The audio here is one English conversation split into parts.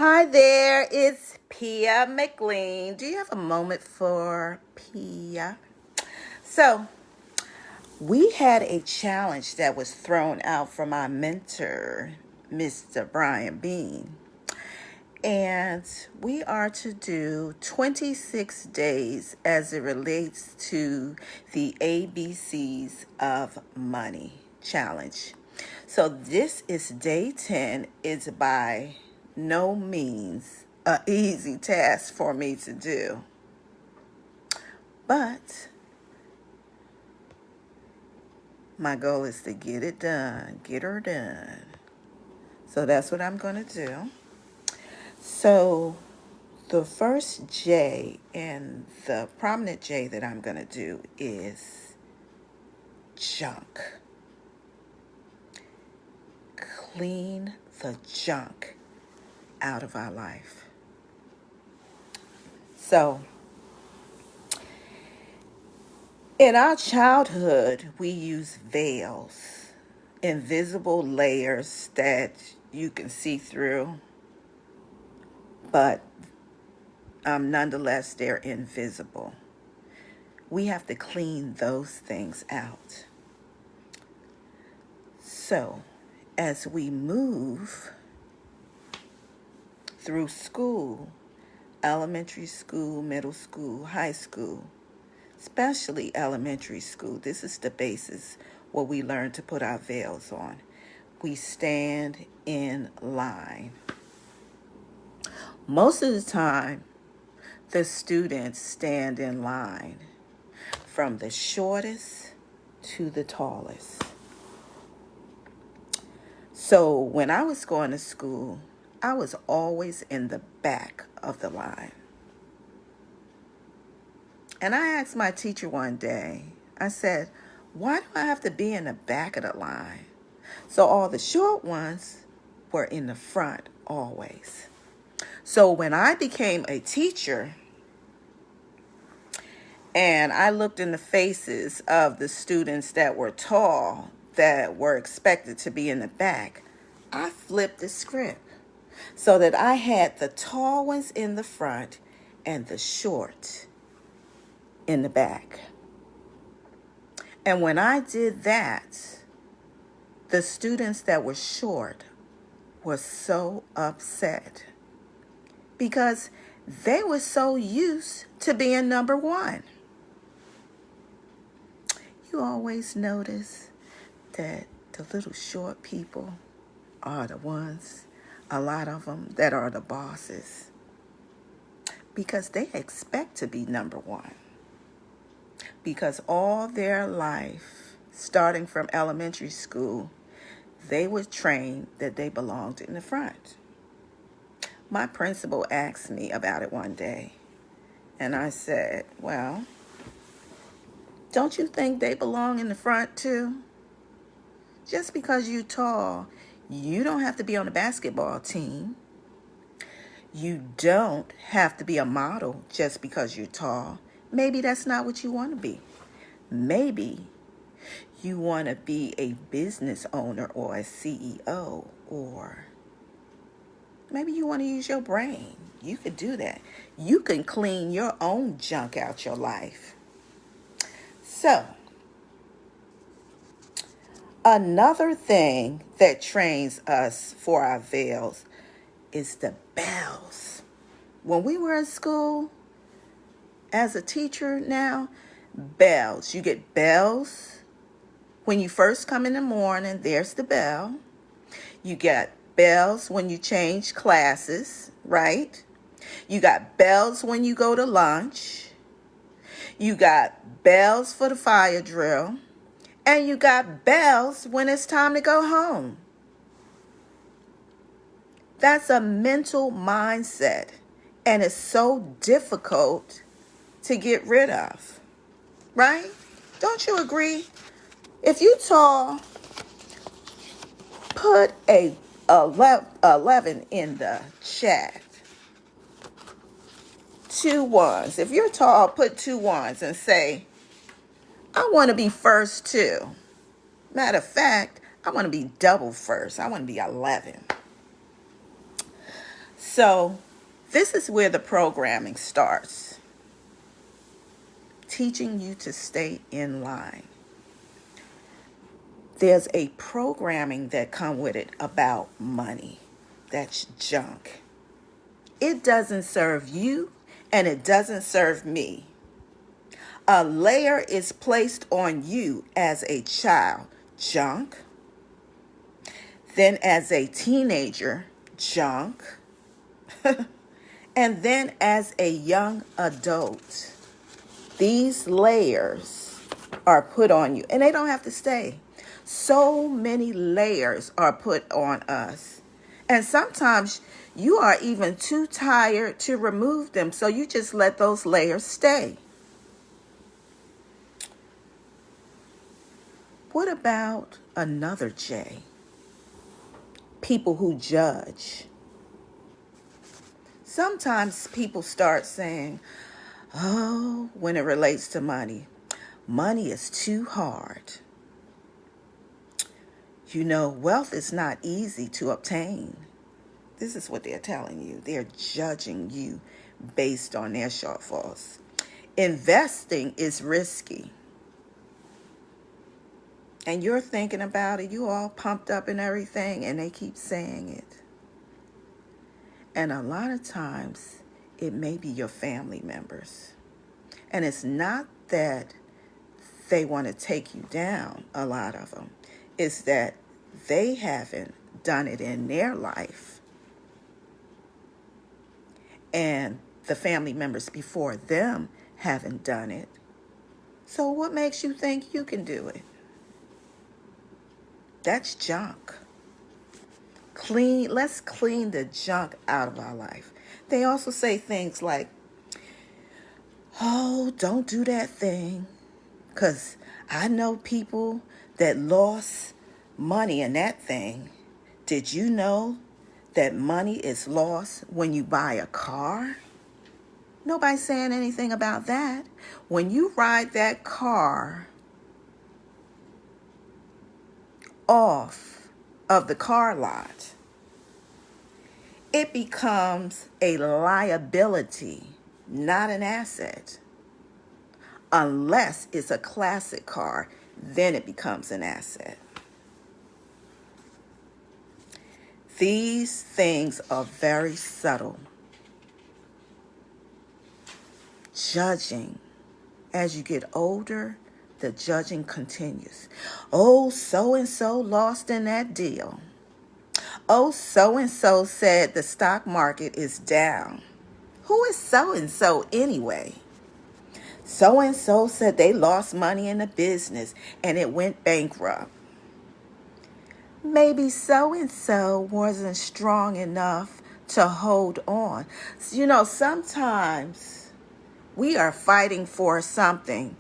Hi there, it's Pia McLean. Do you have a moment for Pia? So, we had a challenge that was thrown out from our mentor, Mr. Brian Bean. And we are to do 26 days as it relates to the ABCs of Money challenge. So this is day 10. It's by no means an easy task for me to do. But my goal is to get it done, get her done. So that's what I'm going to do. So the first J and the prominent J that I'm going to do is junk. Clean the junk out of our life. So, in our childhood, we use veils, invisible layers that you can see through, but nonetheless, they're invisible. We have to clean those things out. So, as we move through school, elementary school, middle school, high school, especially elementary school, this is the basis where we learn to put our veils on. We stand in line. Most of the time, the students stand in line from the shortest to the tallest. So when I was going to school, I was always in the back of the line. And I asked my teacher one day, I said, why do I have to be in the back of the line? So all the short ones were in the front always. So when I became a teacher and I looked in the faces of the students that were tall, that were expected to be in the back, I flipped the script so that I had the tall ones in the front and the short in the back. And when I did that, the students that were short were so upset because they were so used to being number one. You always notice that the little short people are the ones, a lot of them, that are the bosses because they expect to be number one. Because all their life, starting from elementary school, they were trained that they belonged in the front. My principal asked me about it one day, and I said, well, don't you think they belong in the front too? Just because you're tall, you don't have to be on the basketball team. You don't have to be a model just because you're tall. Maybe that's not what you want to be. Maybe you want to be a business owner or a CEO, or maybe you want to use your brain. You could do that. You can clean your own junk out your life. So, another thing that trains us for our veils is the bells. When we were in school, as a teacher now, bells. You get bells when you first come in the morning, there's the bell. You get bells when you change classes, right? You got bells when you go to lunch. You got bells for the fire drill. And you got bells when it's time to go home. That's a mental mindset, and it's so difficult to get rid of, right? Don't you agree? If you tall, put a 11 in the chat. 2 ones. If you're tall, put 2 ones and say, I want to be first too. Matter of fact, I want to be double first. I want to be 11. So this is where the programming starts. Teaching you to stay in line. There's a programming that come with it about money. That's junk. It doesn't serve you and it doesn't serve me. A layer is placed on you as a child, junk. Then as a teenager, junk. And then as a young adult, these layers are put on you and they don't have to stay. So many layers are put on us. And sometimes you are even too tired to remove them, so you just let those layers stay. What about another J? People who judge. Sometimes people start saying, oh, when it relates to money, money is too hard. You know, wealth is not easy to obtain. This is what they're telling you. They're judging you based on their shortfalls. Investing is risky. And you're thinking about it, you all pumped up and everything, and they keep saying it. And a lot of times, it may be your family members. And it's not that they want to take you down, a lot of them. It's that they haven't done it in their life. And the family members before them haven't done it. So what makes you think you can do it? That's junk. Let's clean the junk out of our life. They also say things like, oh, don't do that thing. Because I know people that lost money in that thing. Did you know that money is lost when you buy a car? Nobody's saying anything about that. When you ride that car off of the car lot, it becomes a liability, not an asset. Unless it's a classic car, then it becomes an asset. These things are very subtle. Judging. As you get older, the judging continues. Oh, so-and-so lost in that deal. Oh, so-and-so said the stock market is down. Who is so-and-so anyway? So-and-so said they lost money in the business and it went bankrupt. Maybe so-and-so wasn't strong enough to hold on. You know, sometimes we are fighting for something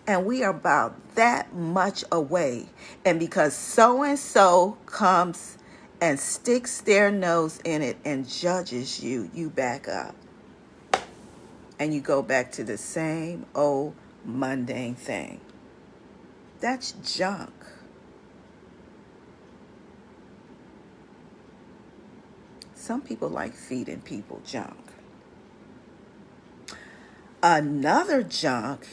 and we are about that much away. And because so-and-so comes and sticks their nose in it and judges you, you back up. And you go back to the same old mundane thing. That's junk. Some people like feeding people junk. Another junk,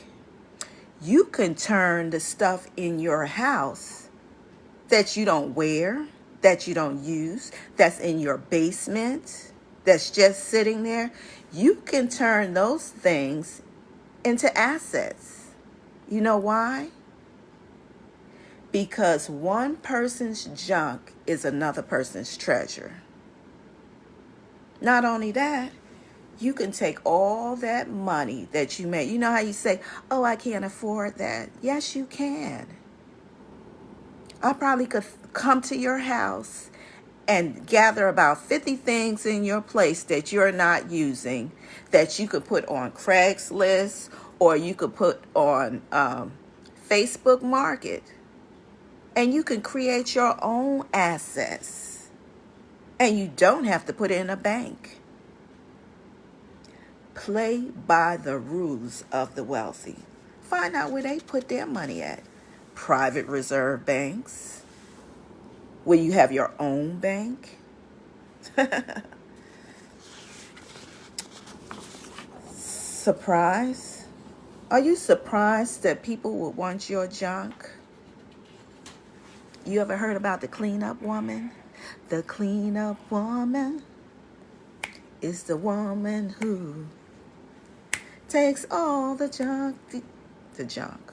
you can turn the stuff in your house that you don't wear, that you don't use, that's in your basement, that's just sitting there. You can turn those things into assets. You know why? Because one person's junk is another person's treasure. Not only that, you can take all that money that you made. You know how you say, oh, I can't afford that. Yes, you can. I probably could come to your house and gather about 50 things in your place that you're not using that you could put on Craigslist or you could put on Facebook Market. And you can create your own assets. And you don't have to put it in a bank. Play by the rules of the wealthy. Find out where they put their money at. Private reserve banks. Where you have your own bank. surprised? Are you surprised that people would want your junk? You ever heard about the cleanup woman? The cleanup woman is the woman who takes all the junk. The junk.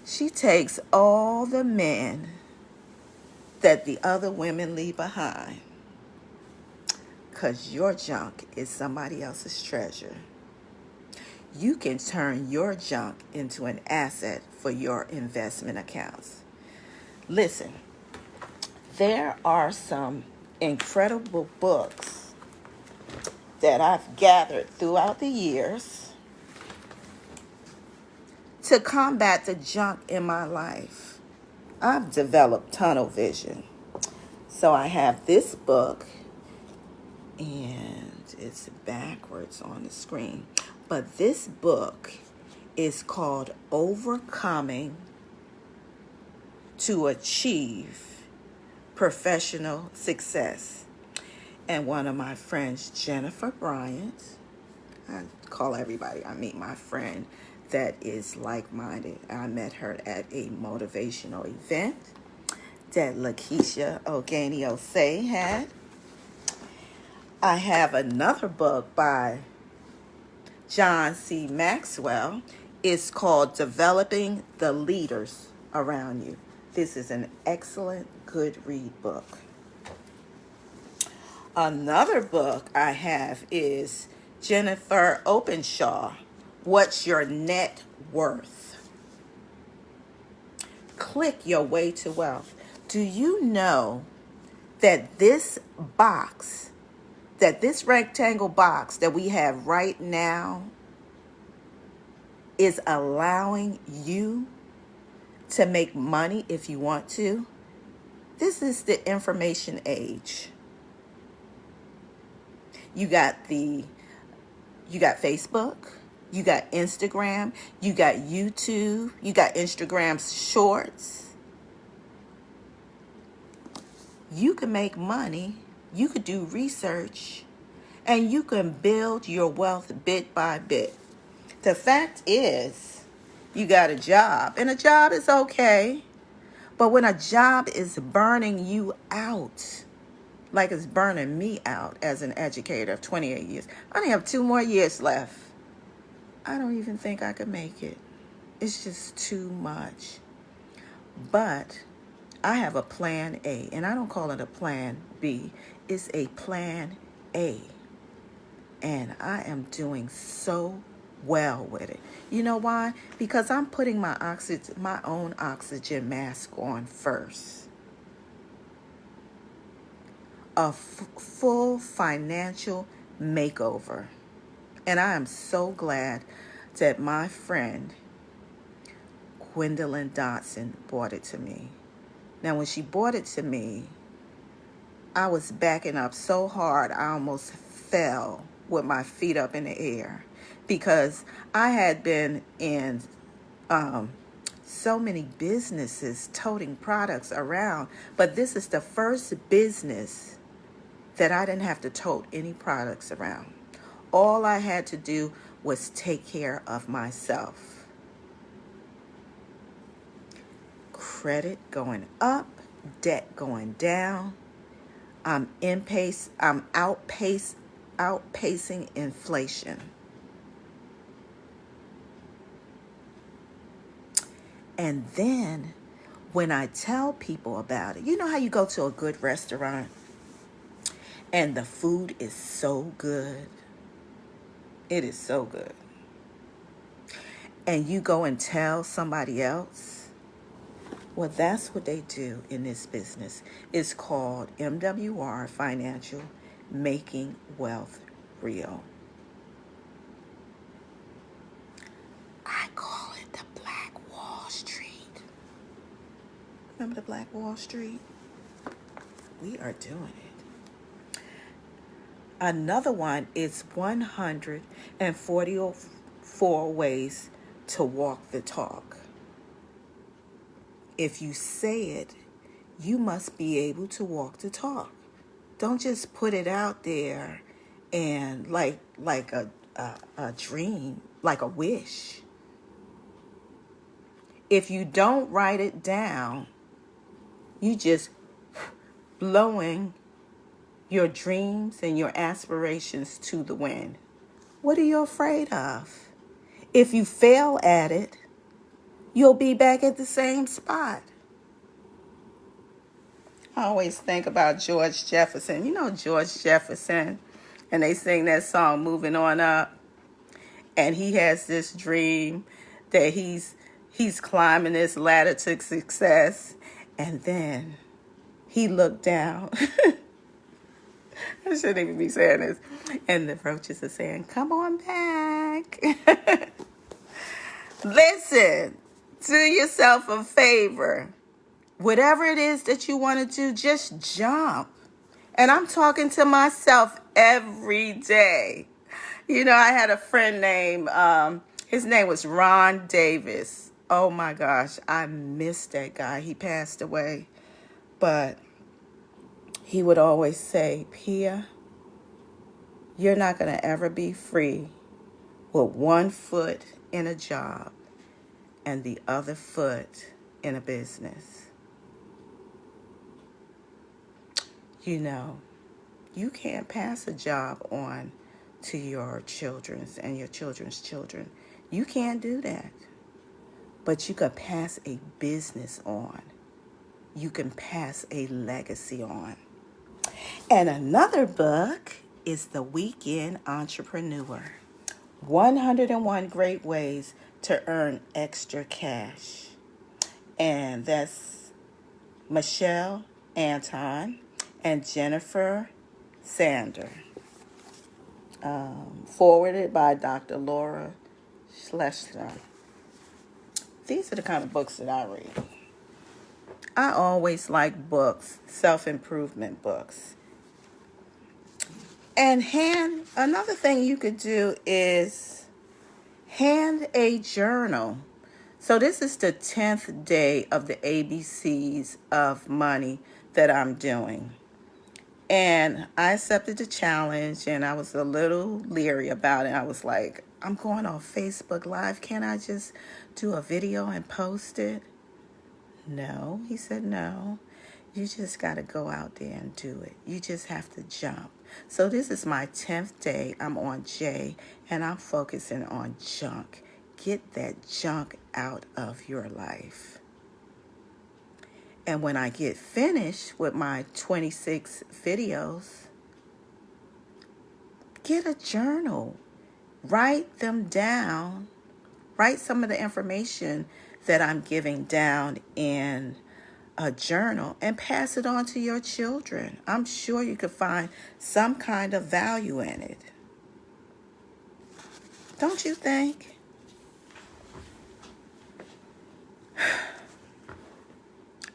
She takes all the men that the other women leave behind. Because your junk is somebody else's treasure. You can turn your junk into an asset for your investment accounts. Listen, there are some incredible books that I've gathered throughout the years to combat the junk in my life. I've developed tunnel vision. So I have this book, and it's backwards on the screen. But this book is called Overcoming to Achieve Professional Success. And one of my friends, Jennifer Bryant, I call everybody I meet my friend that is like-minded. I met her at a motivational event that Lakeisha Oganio-Say had. I have another book by John C. Maxwell. It's called Developing the Leaders Around You. This is an excellent, good read book. Another book I have is Jennifer Openshaw, What's Your Net Worth? Click Your Way to Wealth. Do you know that this box, that this rectangle box that we have right now is allowing you to make money if you want to? This is the information age. You got Facebook, you got Instagram, you got YouTube, you got Instagram Shorts. You can make money, you could do research, and you can build your wealth bit by bit. The fact is, you got a job, and a job is okay, but when a job is burning you out, like it's burning me out as an educator of 28 years. I only have 2 more years left. I don't even think I could make it. It's just too much. But I have a plan A, and I don't call it a plan B. It's a plan A. And I am doing so well with it. You know why? Because I'm putting my own oxygen mask on first. A full financial makeover. And I am so glad that my friend Gwendolyn Dotson brought it to me. Now, when she brought it to me, I was backing up so hard I almost fell with my feet up in the air, because I had been in so many businesses toting products around, but this is the first business that I didn't have to tote any products around. All I had to do was take care of myself. Credit going up, debt going down. I'm outpacing inflation. And then when I tell people about it, you know how you go to a good restaurant and the food is so good? It is so good. And you go and tell somebody else? Well, that's what they do in this business. It's called MWR Financial, Making Wealth Real. I call it the Black Wall Street. Remember the Black Wall Street? We are doing it. Another one is 144 ways to walk the talk. If you say it, you must be able to walk the talk. Don't just put it out there and like a dream, like a wish. If you don't write it down, you just blowing your dreams and your aspirations to the wind. What are you afraid of? If you fail at it, you'll be back at the same spot. I always think about George Jefferson. You know George Jefferson, and they sing that song, Moving On Up. And he has this dream that he's climbing this ladder to success. And then he looked down. I shouldn't even be saying this. And the roaches are saying, come on back. Listen, do yourself a favor. Whatever it is that you want to do, just jump. And I'm talking to myself every day. You know, I had a friend named, his name was Ron Davis. Oh my gosh, I miss that guy. He passed away. But he would always say, Pia, you're not going to ever be free with one foot in a job and the other foot in a business. You know, you can't pass a job on to your children's and your children's children. You can't do that. But you can pass a business on. You can pass a legacy on. And another book is The Weekend Entrepreneur. 101 Great Ways to Earn Extra Cash. And that's Michelle Anton and Jennifer Sander. Forwarded by Dr. Laura Schlesinger. These are the kind of books that I read. I always like books, self-improvement books. And another thing you could do is hand a journal. So this is the 10th day of the ABCs of money that I'm doing. And I accepted the challenge, and I was a little leery about it. I was like, I'm going on Facebook Live. Can't I just do a video and post it? No, he said no. You just got to go out there and do it. You just have to jump. So this is my 10th day. I'm on J, and I'm focusing on junk. Get that junk out of your life. And when I get finished with my 26 videos, get a journal. Write them down. Write some of the information that I'm giving down in a journal and pass it on to your children. I'm sure you could find some kind of value in it. Don't you think?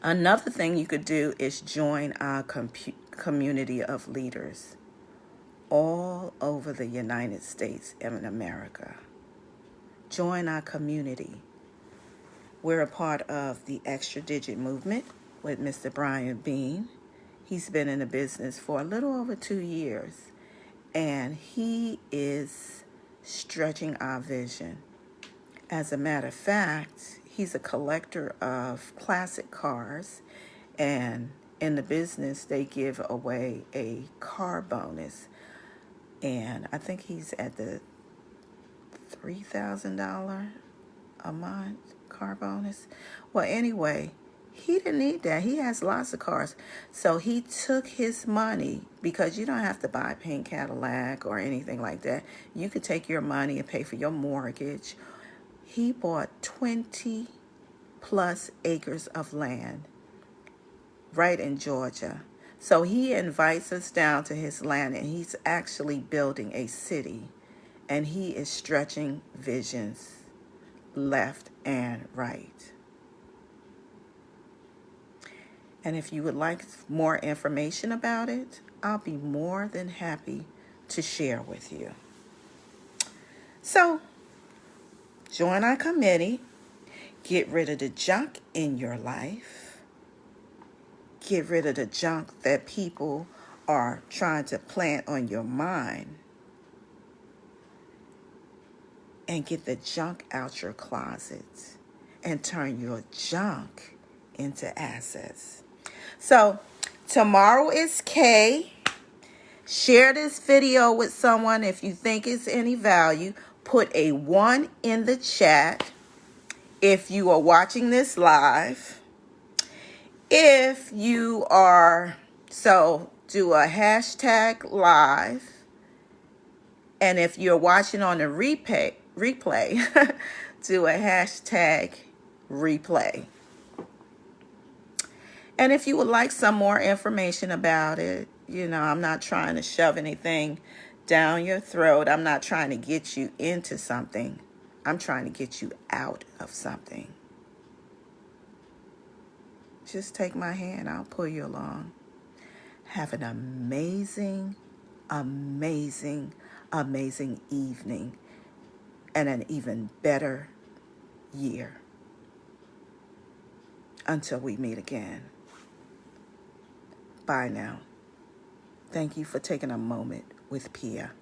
Another thing you could do is join our community of leaders all over the United States and America. Join our community. We're a part of the Extra Digit movement with Mr. Brian Bean. He's been in the business for a little over 2 years, and he is stretching our vision. As a matter of fact, he's a collector of classic cars, and in the business, they give away a car bonus. And I think he's at the $3,000 a month car bonus. Well, anyway, he didn't need that. He has lots of cars. So he took his money, because you don't have to buy a pink Cadillac or anything like that. You could take your money and pay for your mortgage. He bought 20 plus acres of land right in Georgia. So he invites us down to his land, and he's actually building a city, and he is stretching visions left and right. And if you would like more information about it, I'll be more than happy to share with you. So, join our committee. Get rid of the junk in your life. Get rid of the junk that people are trying to plant on your mind. and get the junk out your closets and turn your junk into assets. So tomorrow is K. Share this video with someone if you think it's any value. Put a 1 in the chat if you are watching this live. If you are, so do a hashtag live. And if you're watching on the replay, do a hashtag replay. And if you would like some more information about it, you know, I'm not trying to shove anything down your throat. I'm not trying to get you into something. I'm trying to get you out of something. Just take my hand. I'll pull you along. Have an amazing, amazing, amazing evening and an even better year. Until we meet again. Bye now. Thank you for taking a moment with Pia.